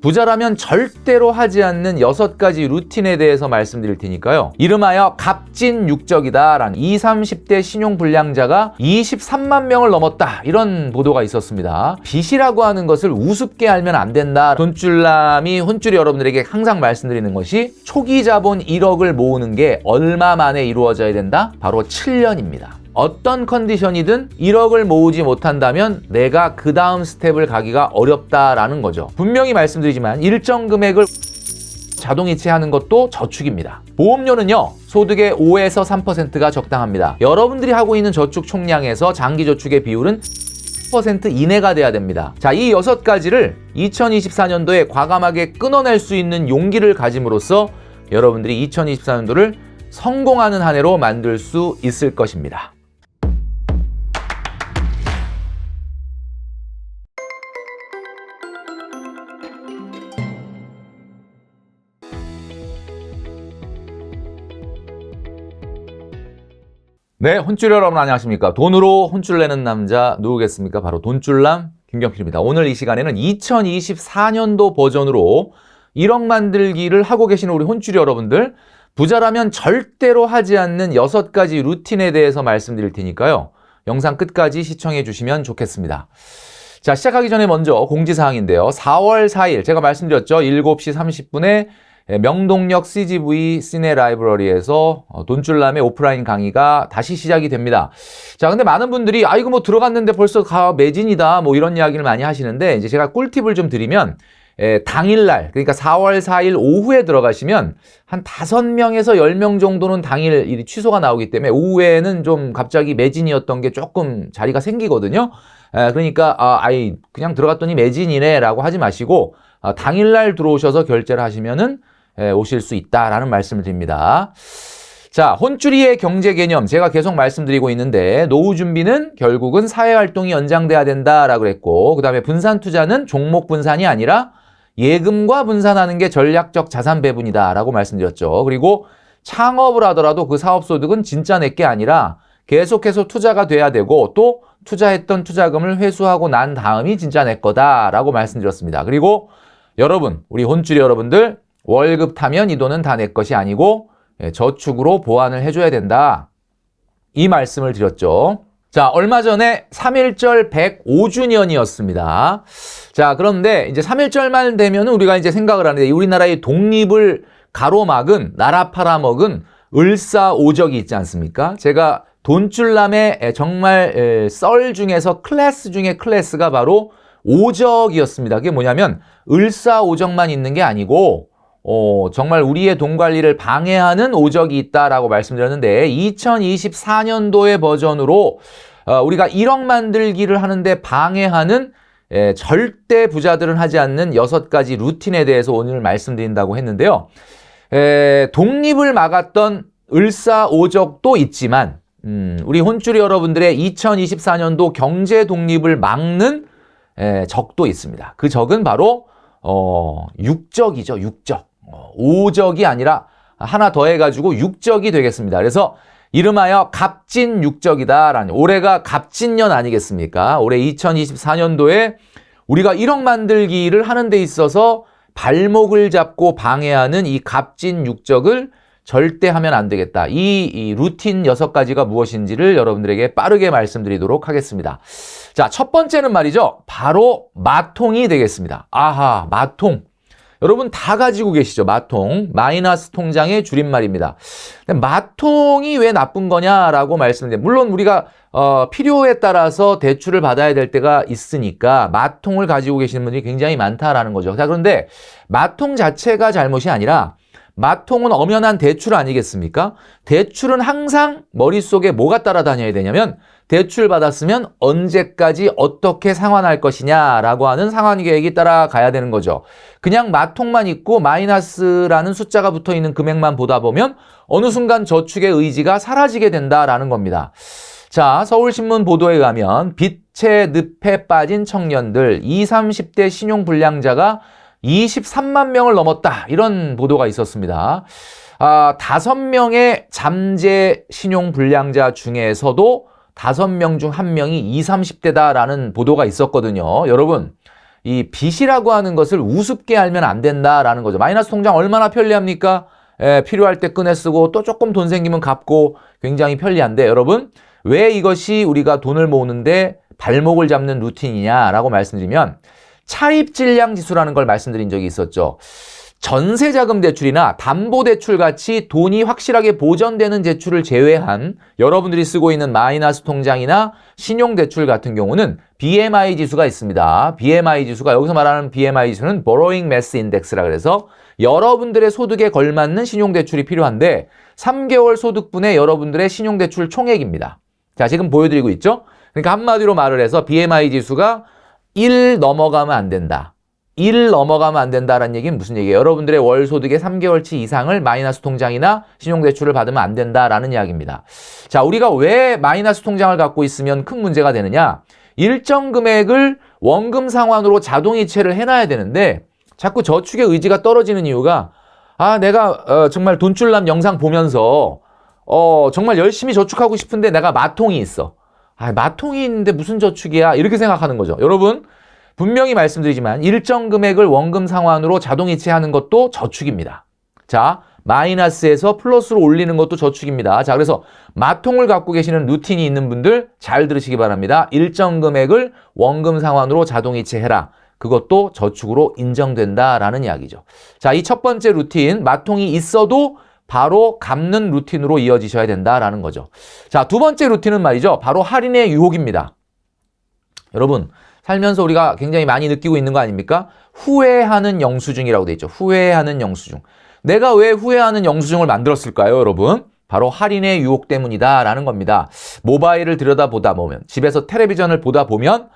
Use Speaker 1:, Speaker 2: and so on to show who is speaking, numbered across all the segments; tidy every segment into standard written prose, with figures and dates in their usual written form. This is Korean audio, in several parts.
Speaker 1: 부자라면 절대로 하지 않는 6가지 루틴에 대해서 말씀드릴 테니까요. 이름하여 갑진육적이다 라는 20, 30대 신용불량자가 23만 명을 넘었다, 이런 보도가 있었습니다. 빚이라고 하는 것을 우습게 알면 안 된다. 돈줄남이 혼줄이 여러분들에게 항상 말씀드리는 것이 초기 자본 1억을 모으는 게 얼마 만에 이루어져야 된다? 바로 7년입니다. 어떤 컨디션이든 1억을 모으지 못한다면 내가 그 다음 스텝을 가기가 어렵다라는 거죠. 분명히 말씀드리지만 일정 금액을 자동이체하는 것도 저축입니다. 보험료는요, 소득의 5에서 3%가 적당합니다. 여러분들이 하고 있는 저축 총량에서 장기저축의 비율은 10% 이내가 돼야 됩니다. 자, 이 6가지를 2024년도에 과감하게 끊어낼 수 있는 용기를 가짐으로써 여러분들이 2024년도를 성공하는 한 해로 만들 수 있을 것입니다. 네, 혼줄 여러분 안녕하십니까? 돈으로 혼줄 내는 남자 누구겠습니까? 바로 돈줄남 김경필입니다. 오늘 이 시간에는 2024년도 버전으로 1억 만들기를 하고 계시는 우리 혼줄 여러분들, 부자라면 절대로 하지 않는 6가지 루틴에 대해서 말씀드릴 테니까요. 영상 끝까지 시청해 주시면 좋겠습니다. 자, 시작하기 전에 먼저 공지사항인데요. 4월 4일 제가 말씀드렸죠. 7시 30분에 명동역 CGV 시네 라이브러리에서 돈줄남의 오프라인 강의가 다시 시작이 됩니다. 자, 근데 많은 분들이 이거 뭐 들어갔는데 벌써 매진이다 뭐 이런 이야기를 많이 하시는데, 이제 제가 꿀팁을 좀 드리면 당일날, 그러니까 4월 4일 오후에 들어가시면 한 5명에서 10명 정도는 당일 취소가 나오기 때문에 오후에는 좀 갑자기 매진이었던 게 조금 자리가 생기거든요. 그러니까 그냥 들어갔더니 매진이네 라고 하지 마시고 당일날 들어오셔서 결제를 하시면은 오실 수 있다라는 말씀을 드립니다. 자, 혼줄이의 경제 개념 제가 계속 말씀드리고 있는데, 노후 준비는 결국은 사회활동이 연장돼야 된다라고 그랬고, 그 다음에 분산 투자는 종목 분산이 아니라 예금과 분산하는 게 전략적 자산 배분이다라고 말씀드렸죠. 그리고 창업을 하더라도 그 사업소득은 진짜 내게 아니라 계속해서 투자가 돼야 되고, 또 투자했던 투자금을 회수하고 난 다음이 진짜 내 거다라고 말씀드렸습니다. 그리고 여러분, 우리 혼줄이 여러분들, 월급 타면 이 돈은 다 내 것이 아니고 저축으로 보완을 해줘야 된다, 이 말씀을 드렸죠. 자, 얼마 전에 3.1절 105주년이었습니다. 자, 그런데 이제 3.1절만 되면 우리가 이제 생각을 하는데, 우리나라의 독립을 가로막은, 나라 팔아먹은 을사오적이 있지 않습니까? 제가 돈줄남의 정말 썰 중에서 클래스 중에 클래스가 바로 오적이었습니다. 그게 뭐냐면 을사오적만 있는 게 아니고 정말 우리의 돈 관리를 방해하는 오적이 있다라고 말씀드렸는데, 2024년도의 버전으로 우리가 1억 만들기를 하는데 방해하는 절대 부자들은 하지 않는 6가지 루틴에 대해서 오늘 말씀드린다고 했는데요. 독립을 막았던 을사오적도 있지만 우리 혼줄이 여러분들의 2024년도 경제 독립을 막는 적도 있습니다. 그 적은 바로 육적이죠. 육적. 오적이 아니라 하나 더 해가지고 육적이 되겠습니다. 그래서 이름하여 갑진육적이다라는, 올해가 갑진년 아니겠습니까? 올해 2024년도에 우리가 1억 만들기를 하는 데 있어서 발목을 잡고 방해하는 이 갑진육적을 절대 하면 안 되겠다. 이 루틴 6가지가 무엇인지를 여러분들에게 빠르게 말씀드리도록 하겠습니다. 자, 첫 번째는 말이죠. 바로 마통이 되겠습니다. 아하, 마통. 여러분 다 가지고 계시죠? 마통. 마이너스 통장의 줄임말입니다. 근데 마통이 왜 나쁜 거냐라고 말씀드려요. 물론 우리가 필요에 따라서 대출을 받아야 될 때가 있으니까 마통을 가지고 계시는 분들이 굉장히 많다라는 거죠. 자, 그런데 마통 자체가 잘못이 아니라, 마통은 엄연한 대출 아니겠습니까? 대출은 항상 머릿속에 뭐가 따라다녀야 되냐면, 대출 받았으면 언제까지 어떻게 상환할 것이냐라고 하는 상환 계획이 따라가야 되는 거죠. 그냥 마통만 있고 마이너스라는 숫자가 붙어있는 금액만 보다 보면 어느 순간 저축의 의지가 사라지게 된다라는 겁니다. 자, 서울신문 보도에 의하면 빚의 늪에 빠진 청년들 20, 30대 신용불량자가 23만 명을 넘었다, 이런 보도가 있었습니다. 5명의 잠재 신용불량자 중에서도 5명 중 1명이 20, 30대다라는 보도가 있었거든요. 여러분, 이 빚이라고 하는 것을 우습게 알면 안 된다라는 거죠. 마이너스 통장 얼마나 편리합니까? 필요할 때 꺼내 쓰고 또 조금 돈 생기면 갚고 굉장히 편리한데 여러분 왜 이것이 우리가 돈을 모으는데 발목을 잡는 루틴이냐라고 말씀드리면 차입질량지수라는 걸 말씀드린 적이 있었죠. 전세자금 대출이나 담보대출 같이 돈이 확실하게 보전되는 대출을 제외한 여러분들이 쓰고 있는 마이너스 통장이나 신용대출 같은 경우는 BMI 지수가 있습니다. BMI 지수가 여기서 말하는 BMI 지수는 Borrowing Mass Index라 그래서 여러분들의 소득에 걸맞는 신용대출이 필요한데 3개월 소득분의 여러분들의 신용대출 총액입니다. 자, 지금 보여드리고 있죠? 그러니까 한마디로 말을 해서 BMI 지수가 1 넘어가면 안 된다. 1 넘어가면 안 된다라는 얘기는 무슨 얘기예요? 여러분들의 월 소득의 3개월치 이상을 마이너스 통장이나 신용대출을 받으면 안 된다라는 이야기입니다. 자, 우리가 왜 마이너스 통장을 갖고 있으면 큰 문제가 되느냐? 일정 금액을 원금 상환으로 자동이체를 해놔야 되는데 자꾸 저축의 의지가 떨어지는 이유가 내가 정말 돈줄남 영상 보면서 정말 열심히 저축하고 싶은데 내가 마통이 있어. 마통이 있는데 무슨 저축이야? 이렇게 생각하는 거죠. 여러분 분명히 말씀드리지만 일정 금액을 원금 상환으로 자동이체하는 것도 저축입니다. 자, 마이너스에서 플러스로 올리는 것도 저축입니다. 자, 그래서 마통을 갖고 계시는 루틴이 있는 분들 잘 들으시기 바랍니다. 일정 금액을 원금 상환으로 자동이체해라. 그것도 저축으로 인정된다라는 이야기죠. 자, 이 첫 번째 루틴, 마통이 있어도 바로 갚는 루틴으로 이어지셔야 된다라는 거죠. 자, 두 번째 루틴은 말이죠. 바로 할인의 유혹입니다. 여러분, 살면서 우리가 굉장히 많이 느끼고 있는 거 아닙니까? 후회하는 영수증이라고 돼 있죠. 후회하는 영수증. 내가 왜 후회하는 영수증을 만들었을까요, 여러분? 바로 할인의 유혹 때문이다라는 겁니다. 모바일을 들여다보다 보면, 집에서 텔레비전을 보다 보면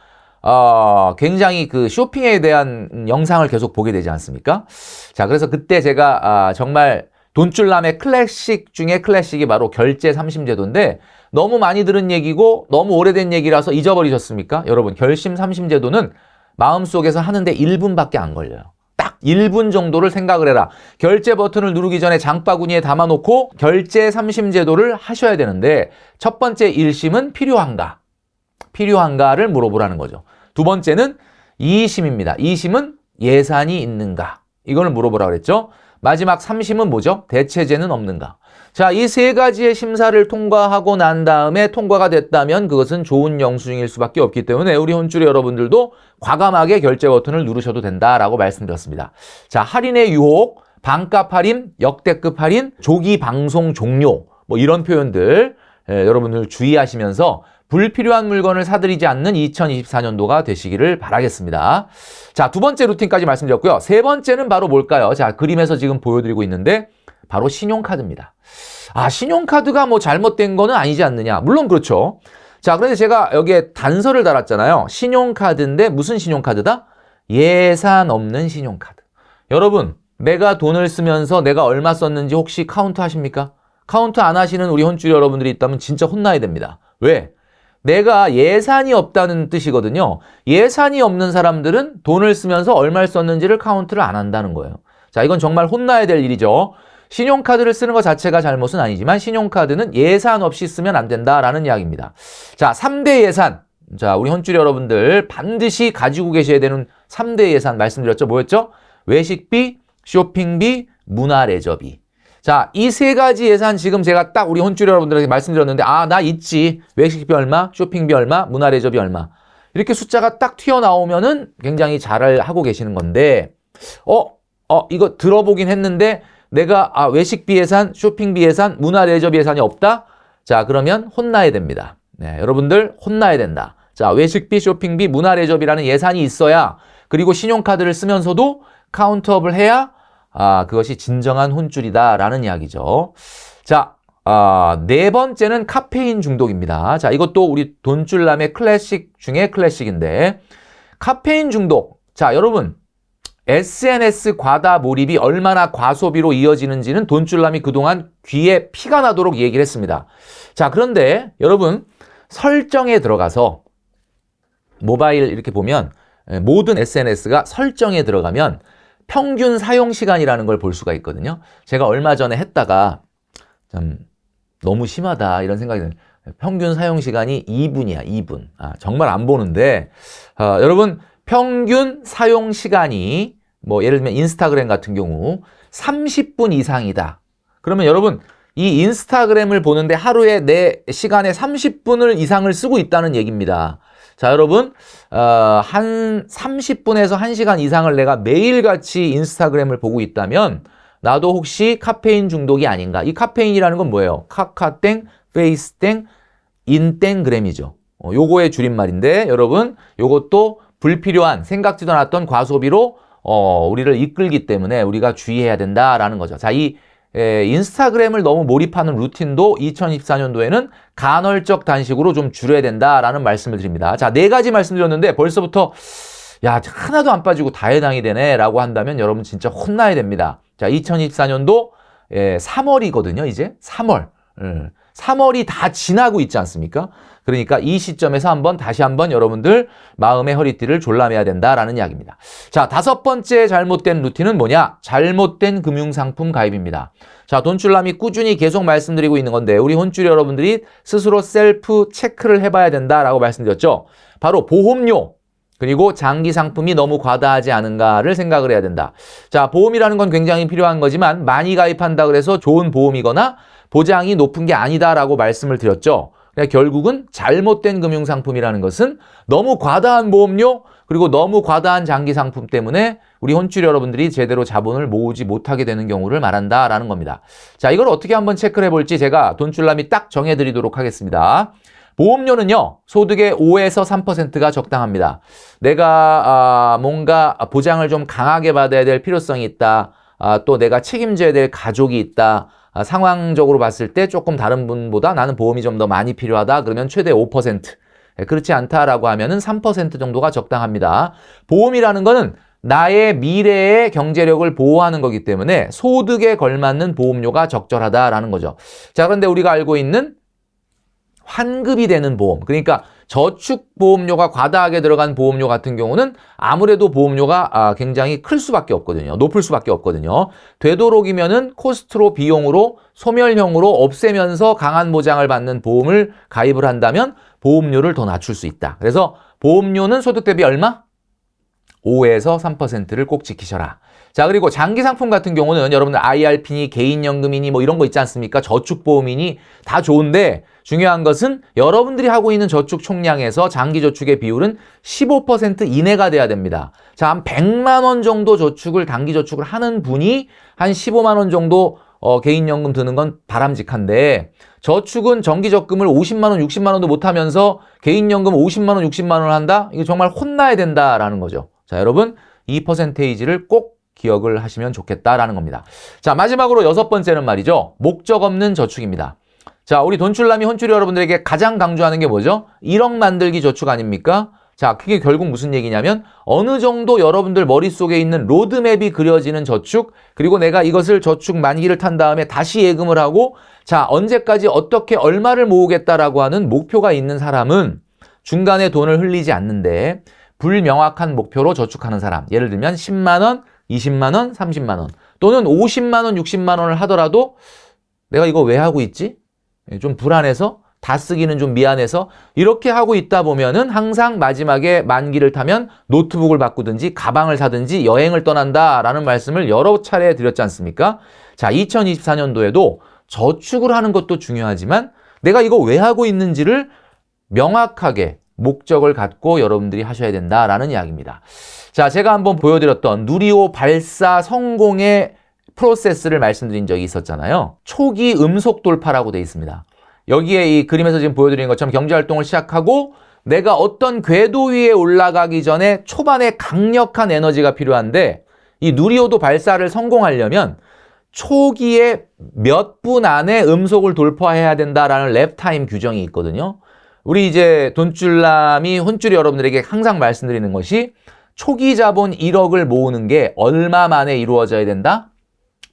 Speaker 1: 굉장히 그 쇼핑에 대한 영상을 계속 보게 되지 않습니까? 자, 그래서 그때 제가 정말 돈줄남의 클래식 중에 클래식이 바로 결제 30제도인데 너무 많이 들은 얘기고 너무 오래된 얘기라서 잊어버리셨습니까? 여러분, 결심 30제도는 마음속에서 하는데 1분밖에 안 걸려요. 딱 1분 정도를 생각을 해라. 결제 버튼을 누르기 전에 장바구니에 담아놓고 결제 30제도를 하셔야 되는데 첫 번째 1심은 필요한가? 필요한가를 물어보라는 거죠. 두 번째는 2심입니다. 2심은 예산이 있는가? 이걸 물어보라고 그랬죠. 마지막 3심은 뭐죠? 대체제는 없는가? 자, 이 세 가지의 심사를 통과하고 난 다음에 통과가 됐다면 그것은 좋은 영수증일 수밖에 없기 때문에 우리 혼쭐의 여러분들도 과감하게 결제 버튼을 누르셔도 된다라고 말씀드렸습니다. 자, 할인의 유혹, 반값 할인, 역대급 할인, 조기 방송 종료 뭐 이런 표현들 여러분들 주의하시면서 불필요한 물건을 사들이지 않는 2024년도가 되시기를 바라겠습니다. 자, 두 번째 루틴까지 말씀드렸고요. 세 번째는 바로 뭘까요? 자, 그림에서 지금 보여드리고 있는데 바로 신용카드입니다. 신용카드가 뭐 잘못된 거는 아니지 않느냐? 물론 그렇죠. 자, 그런데 제가 여기에 단서를 달았잖아요. 신용카드인데 무슨 신용카드다? 예산 없는 신용카드. 여러분, 내가 돈을 쓰면서 내가 얼마 썼는지 혹시 카운트 하십니까? 카운트 안 하시는 우리 혼쭐 여러분들이 있다면 진짜 혼나야 됩니다. 왜? 내가 예산이 없다는 뜻이거든요. 예산이 없는 사람들은 돈을 쓰면서 얼마를 썼는지를 카운트를 안 한다는 거예요. 자, 이건 정말 혼나야 될 일이죠. 신용카드를 쓰는 것 자체가 잘못은 아니지만 신용카드는 예산 없이 쓰면 안 된다라는 이야기입니다. 자, 3대 예산. 자, 우리 혼쭐 여러분들 반드시 가지고 계셔야 되는 3대 예산 말씀드렸죠. 뭐였죠? 외식비, 쇼핑비, 문화레저비. 자, 이 세 가지 예산 지금 제가 딱 우리 혼쭐 여러분들에게 말씀드렸는데 나 있지. 외식비 얼마, 쇼핑비 얼마, 문화레저비 얼마. 이렇게 숫자가 딱 튀어나오면은 굉장히 잘 하고 계시는 건데 이거 들어보긴 했는데 내가 외식비 예산, 쇼핑비 예산, 문화레저비 예산이 없다? 자, 그러면 혼나야 됩니다. 네, 여러분들 혼나야 된다. 자, 외식비, 쇼핑비, 문화레저비라는 예산이 있어야 그리고 신용카드를 쓰면서도 카운트업을 해야 그것이 진정한 혼쭐이다라는 이야기죠. 자, 네 번째는 카페인 중독입니다. 자, 이것도 우리 돈줄남의 클래식 중에 클래식인데 카페인 중독. 자, 여러분 SNS 과다 몰입이 얼마나 과소비로 이어지는지는 돈줄남이 그동안 귀에 피가 나도록 얘기를 했습니다. 자, 그런데 여러분 설정에 들어가서 모바일 이렇게 보면 모든 SNS가 설정에 들어가면 평균 사용 시간이라는 걸 볼 수가 있거든요. 제가 얼마 전에 했다가 좀 너무 심하다 이런 생각이 드는 평균 사용 시간이 2분이야, 2분. 정말 안 보는데 여러분 평균 사용 시간이 뭐 예를 들면 인스타그램 같은 경우 30분 이상이다. 그러면 여러분 이 인스타그램을 보는데 하루에 내 시간의 30분을 이상을 쓰고 있다는 얘기입니다. 자, 여러분 한 30분에서 1시간 이상을 내가 매일같이 인스타그램을 보고 있다면 나도 혹시 카페인 중독이 아닌가? 이 카페인이라는 건 뭐예요? 카카땡, 페이스땡, 인땡그램이죠. 요거의 줄임말인데 여러분 요것도 불필요한 생각지도 않았던 과소비로 우리를 이끌기 때문에 우리가 주의해야 된다라는 거죠. 자, 이 인스타그램을 너무 몰입하는 루틴도 2024년도에는 간헐적 단식으로 좀 줄여야 된다라는 말씀을 드립니다. 자, 4가지 말씀드렸는데 벌써부터 야, 하나도 안 빠지고 다 해당이 되네 라고 한다면 여러분 진짜 혼나야 됩니다. 자, 2024년도 3월이거든요. 이제 3월. 3월이 다 지나고 있지 않습니까? 그러니까 이 시점에서 다시 한번 여러분들 마음의 허리띠를 졸라매야 된다라는 이야기입니다. 자, 5번째 잘못된 루틴은 뭐냐? 잘못된 금융상품 가입입니다. 자, 돈줄남이 꾸준히 계속 말씀드리고 있는 건데 우리 혼줄 여러분들이 스스로 셀프 체크를 해봐야 된다라고 말씀드렸죠. 바로 보험료 그리고 장기 상품이 너무 과다하지 않은가를 생각을 해야 된다. 자, 보험이라는 건 굉장히 필요한 거지만 많이 가입한다 그래서 좋은 보험이거나 보장이 높은 게 아니다라고 말씀을 드렸죠. 그러니까 결국은 잘못된 금융상품이라는 것은 너무 과다한 보험료 그리고 너무 과다한 장기 상품 때문에 우리 혼줄 여러분들이 제대로 자본을 모으지 못하게 되는 경우를 말한다라는 겁니다. 자, 이걸 어떻게 한번 체크를 해볼지 제가 돈줄남이 딱 정해드리도록 하겠습니다. 보험료는요, 소득의 5에서 3%가 적당합니다. 내가 뭔가 보장을 좀 강하게 받아야 될 필요성이 있다. 또 내가 책임져야 될 가족이 있다. 상황적으로 봤을 때 조금 다른 분보다 나는 보험이 좀 더 많이 필요하다. 그러면 최대 5%. 그렇지 않다라고 하면은 3% 정도가 적당합니다. 보험이라는 거는 나의 미래의 경제력을 보호하는 거기 때문에 소득에 걸맞는 보험료가 적절하다라는 거죠. 자, 그런데 우리가 알고 있는 환급이 되는 보험, 그러니까 저축보험료가 과다하게 들어간 보험료 같은 경우는 아무래도 보험료가 굉장히 클 수밖에 없거든요. 높을 수밖에 없거든요. 되도록이면은 코스트로 비용으로 소멸형으로 없애면서 강한 보장을 받는 보험을 가입을 한다면 보험료를 더 낮출 수 있다. 그래서 보험료는 소득 대비 얼마? 5에서 3%를 꼭 지키셔라. 자, 그리고 장기 상품 같은 경우는 여러분들 IRP니 개인연금이니 뭐 이런 거 있지 않습니까? 저축보험이니 다 좋은데 중요한 것은 여러분들이 하고 있는 저축 총량에서 장기 저축의 비율은 15% 이내가 돼야 됩니다. 자, 한 100만 원 정도 저축을 단기 저축을 하는 분이 한 15만 원 정도 개인연금 드는 건 바람직한데 저축은 정기적금을 50만 원, 60만 원도 못 하면서 개인연금 50만 원, 60만 원을 한다? 이거 정말 혼나야 된다라는 거죠. 자, 여러분 이 퍼센테이지를 꼭 기억을 하시면 좋겠다라는 겁니다. 자, 마지막으로 6번째는 말이죠. 목적 없는 저축입니다. 자, 우리 돈줄남이 혼줄 여러분들에게 가장 강조하는 게 뭐죠? 1억 만들기 저축 아닙니까? 자, 그게 결국 무슨 얘기냐면 어느 정도 여러분들 머릿속에 있는 로드맵이 그려지는 저축, 그리고 내가 이것을 저축 만기를 탄 다음에 다시 예금을 하고 자, 언제까지 어떻게 얼마를 모으겠다라고 하는 목표가 있는 사람은 중간에 돈을 흘리지 않는데 불명확한 목표로 저축하는 사람, 예를 들면 10만 원, 20만 원, 30만 원 또는 50만 원, 60만 원을 하더라도 내가 이거 왜 하고 있지? 좀 불안해서 다 쓰기는 좀 미안해서 이렇게 하고 있다 보면은 항상 마지막에 만기를 타면 노트북을 바꾸든지 가방을 사든지 여행을 떠난다라는 말씀을 여러 차례 드렸지 않습니까? 자, 2024년도에도 저축을 하는 것도 중요하지만 내가 이거 왜 하고 있는지를 명확하게 목적을 갖고 여러분들이 하셔야 된다라는 이야기입니다. 자, 제가 한번 보여드렸던 누리호 발사 성공의 프로세스를 말씀드린 적이 있었잖아요. 초기 음속 돌파라고 되어 있습니다. 여기에 이 그림에서 지금 보여드리는 것처럼 경제활동을 시작하고 내가 어떤 궤도 위에 올라가기 전에 초반에 강력한 에너지가 필요한데 이 누리호도 발사를 성공하려면 초기에 몇 분 안에 음속을 돌파해야 된다라는 랩타임 규정이 있거든요. 우리 이제 돈줄남이 혼줄 여러분들에게 항상 말씀드리는 것이 초기 자본 1억을 모으는 게 얼마 만에 이루어져야 된다?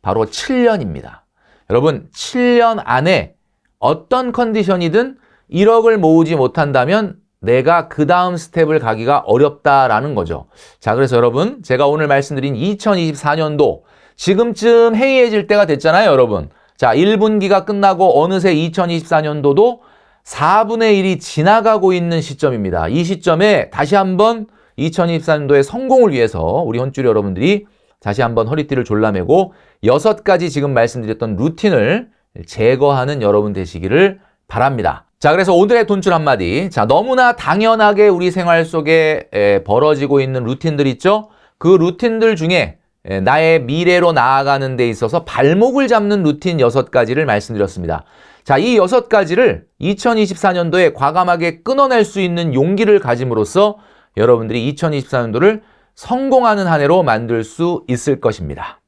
Speaker 1: 바로 7년입니다. 여러분 7년 안에 어떤 컨디션이든 1억을 모으지 못한다면 내가 그 다음 스텝을 가기가 어렵다라는 거죠. 자, 그래서 여러분 제가 오늘 말씀드린 2024년도 지금쯤 해이해질 때가 됐잖아요, 여러분. 자, 1분기가 끝나고 어느새 2024년도도 4분의 1이 지나가고 있는 시점입니다. 이 시점에 다시 한번 2024년도의 성공을 위해서 우리 혼줄 여러분들이 다시 한번 허리띠를 졸라매고 6가지 지금 말씀드렸던 루틴을 제거하는 여러분 되시기를 바랍니다. 자, 그래서 오늘의 돈줄 한마디. 자, 너무나 당연하게 우리 생활 속에 벌어지고 있는 루틴들 있죠? 그 루틴들 중에 나의 미래로 나아가는 데 있어서 발목을 잡는 루틴 6가지를 말씀드렸습니다. 자, 이 6가지를 2024년도에 과감하게 끊어낼 수 있는 용기를 가짐으로써 여러분들이 2024년도를 성공하는 한 해로 만들 수 있을 것입니다.